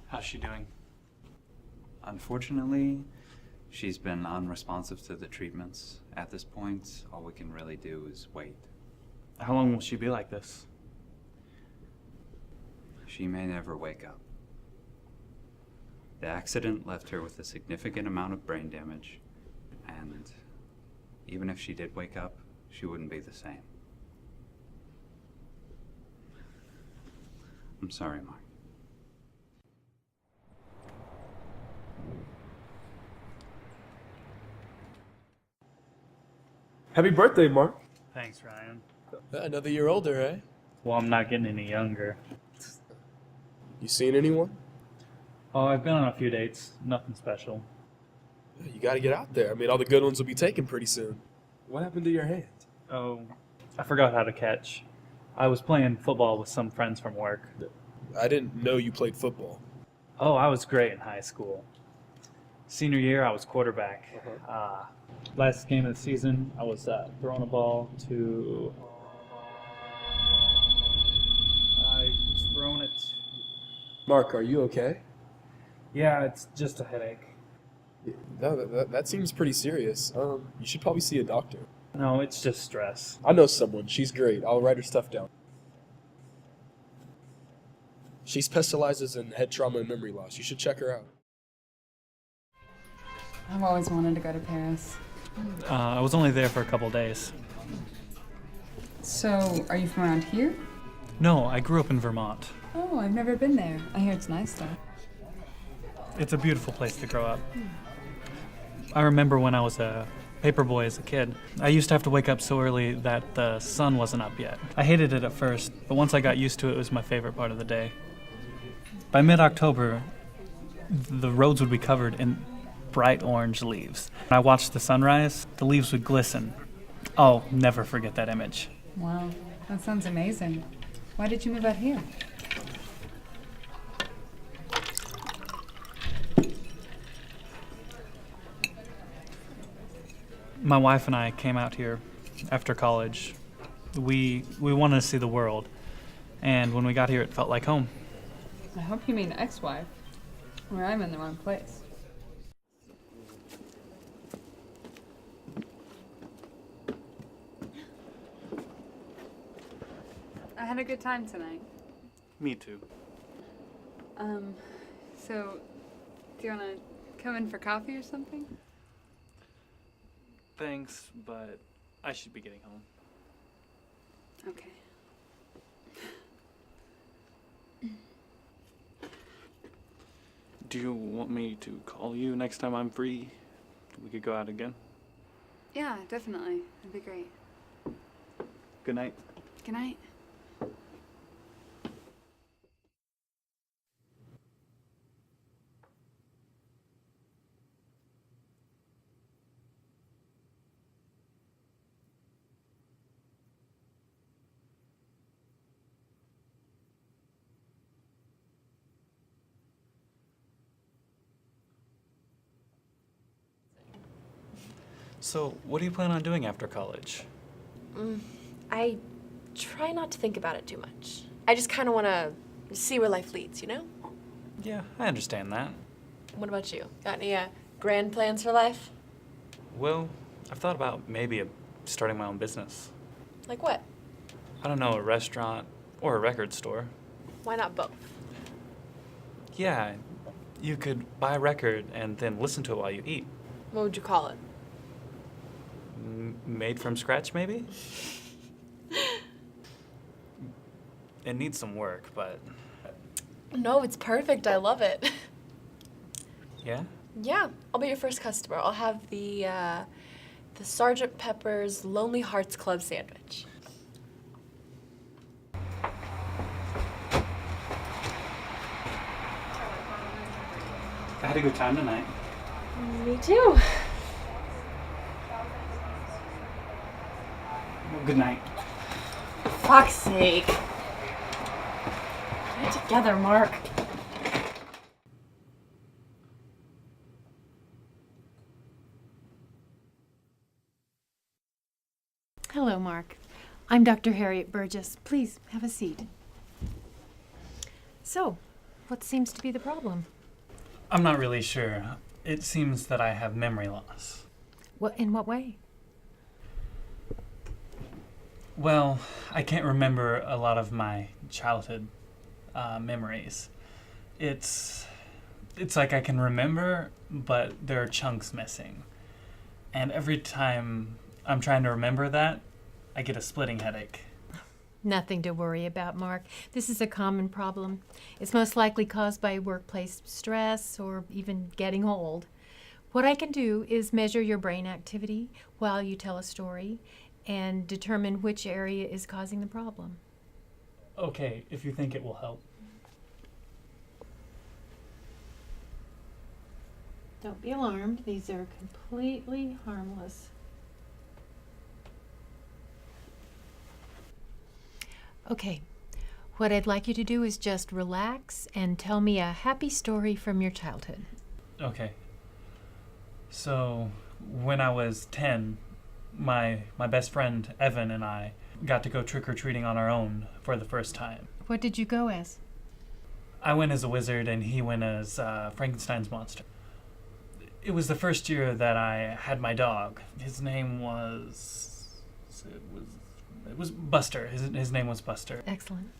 How's she doing? Unfortunately, she's been unresponsive to the treatments. At this point, all we can really do is wait. How long will she be like this? She may never wake up. The accident left her with a significant amount of brain damage, and even if she did wake up, she wouldn't be the same. I'm sorry, Mark. Happy birthday, Mark. Thanks, Ryan. Another year older, eh? Well, I'm not getting any younger. You seen anyone? Oh, I've been on a few dates. Nothing special. You gotta get out there. I mean, all the good ones will be taken pretty soon. What happened to your hand? Oh, I forgot how to catch. I was playing football with some friends from work. I didn't know you played football. Oh, I was great in high school. Senior year, I was quarterback. Last game of the season, I was throwing a ball to... I was throwing it... Mark, are you okay? Yeah, it's just a headache. No, that seems pretty serious. You should probably see a doctor. No, it's just stress. I know someone. She's great. I'll write her stuff down. She specializes in head trauma and memory loss. You should check her out. I've always wanted to go to Paris. I was only there for a couple days. So, are you from around here? No, I grew up in Vermont. Oh, I've never been there. I hear it's nice though. It's a beautiful place to grow up. I remember when I was a paper boy as a kid, I used to have to wake up so early that the sun wasn't up yet. I hated it at first, but once I got used to it, it was my favorite part of the day. By mid-October, the roads would be covered in bright orange leaves. When I watched the sunrise, the leaves would glisten. I'll never forget that image. Wow, that sounds amazing. Why did you move out here? My wife and I came out here after college. We wanted to see the world, and when we got here, it felt like home. I hope you mean ex-wife, or I'm in the wrong place. I had a good time tonight. Me too. So, do you want to come in for coffee or something? Thanks, but I should be getting home. Okay. Do you want me to call you next time I'm free? We could go out again. Yeah, definitely. That'd be great. Good night. Good night. So, what do you plan on doing after college? I try not to think about it too much. I just kind of want to see where life leads, you know? Yeah, I understand that. What about you? Got any grand plans for life? Well, I've thought about maybe starting my own business. Like what? I don't know, a restaurant or a record store. Why not both? Yeah, you could buy a record and then listen to it while you eat. What would you call it? Made from scratch, maybe? It needs some work, but... No, it's perfect. I love it. Yeah? Yeah, I'll be your first customer. I'll have the Sgt. Pepper's Lonely Hearts Club sandwich. I had a good time tonight. Me too. Well, good night. Fuck's sake. Get it together, Mark. Hello, Mark. I'm Dr. Harriet Burgess. Please, have a seat. So, What seems to be the problem? I'm not really sure. It seems that I have memory loss. In what way? Well, I can't remember a lot of my childhood memories. It's like I can remember, but there are chunks missing. And every time I'm trying to remember that, I get a splitting headache. Nothing to worry about, Mark. This is a common problem. It's most likely caused by workplace stress or even getting old. What I can do is measure your brain activity while you tell a story and determine which area is causing the problem. Okay, if you think it will help. Don't be alarmed. These are completely harmless. Okay, what I'd like you to do is just relax and tell me a happy story from your childhood. Okay. So, when I was 10, my best friend Evan and I got to go trick-or-treating on our own for the first time. What did you go as? I went as a wizard and he went as Frankenstein's monster. It was the first year that I had my dog. His name was... It was Buster. His name was Buster. Excellent.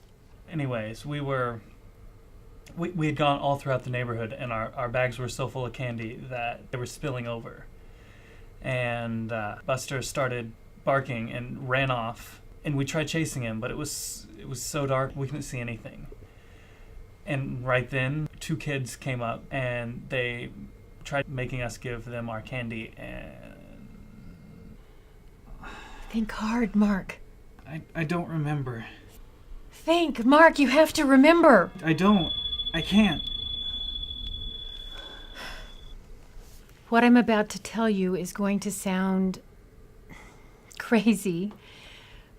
Anyways, we had gone all throughout the neighborhood and our bags were so full of candy that they were spilling over. And Buster started barking and ran off. And we tried chasing him, but it was so dark we couldn't see anything. And right then, 2 kids came up and they tried making us give them our candy, and Think hard, Mark. I don't remember. Think, Mark, you have to remember. I can't. What I'm about to tell you is going to sound crazy,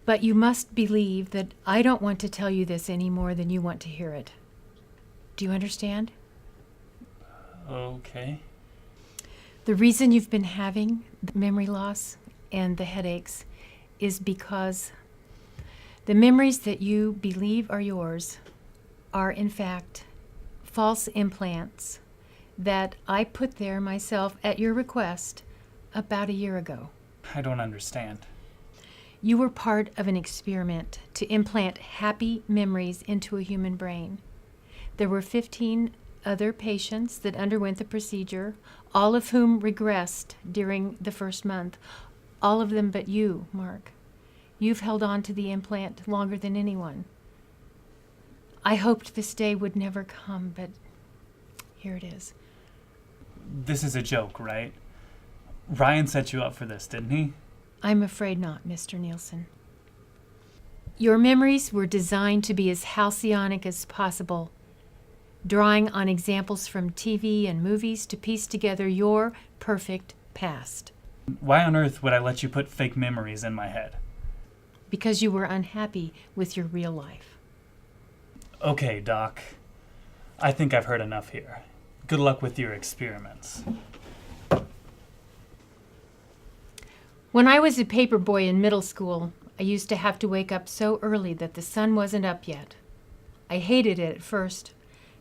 but you must believe that I don't want to tell you this any more than you want to hear it. Do you understand? Okay. The reason you've been having the memory loss and the headaches is because the memories that you believe are yours are, in fact, false implants that I put there myself at your request about a year ago. I don't understand. You were part of an experiment to implant happy memories into a human brain. There were 15 other patients that underwent the procedure, all of whom regressed during the first month. All of them but you, Mark. You've held on to the implant longer than anyone. I hoped this day would never come, but here it is. This is a joke, right? Ryan set you up for this, didn't he? I'm afraid not, Mr. Nielsen. Your memories were designed to be as halcyonic as possible, drawing on examples from TV and movies to piece together your perfect past. Why on earth would I let you put fake memories in my head? Because you were unhappy with your real life. Okay, Doc. I think I've heard enough here. Good luck with your experiments. When I was a paper boy in middle school, I used to have to wake up so early that the sun wasn't up yet. I hated it at first,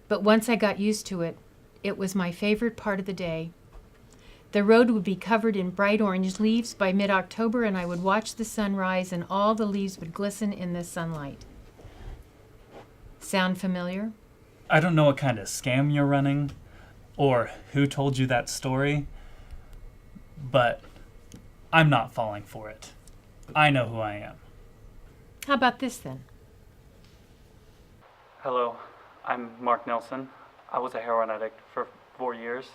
but once I got used to it, it was my favorite part of the day. The road would be covered in bright orange leaves by mid-October, and I would watch the sun rise and all the leaves would glisten in the sunlight. Sound familiar? I don't know what kind of scam you're running, or who told you that story, but I'm not falling for it. I know who I am. How about this then? Hello, I'm Mark Nelson. I was a heroin addict for 4 years,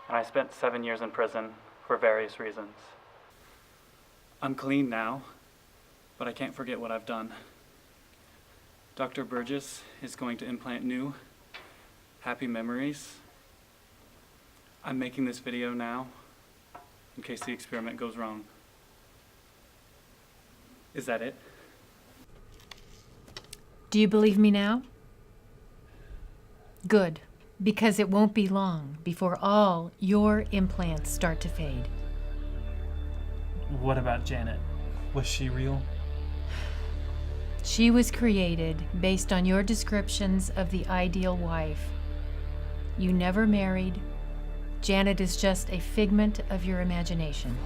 and I spent 7 years in prison for various reasons. I'm clean now, but I can't forget what I've done. Dr. Burgess is going to implant new, happy memories. I'm making this video now in case the experiment goes wrong. Is that it? Do you believe me now? Good, because it won't be long before all your implants start to fade. What about Janet? Was she real? She was created based on your descriptions of the ideal wife. You never married. Janet is just a figment of your imagination.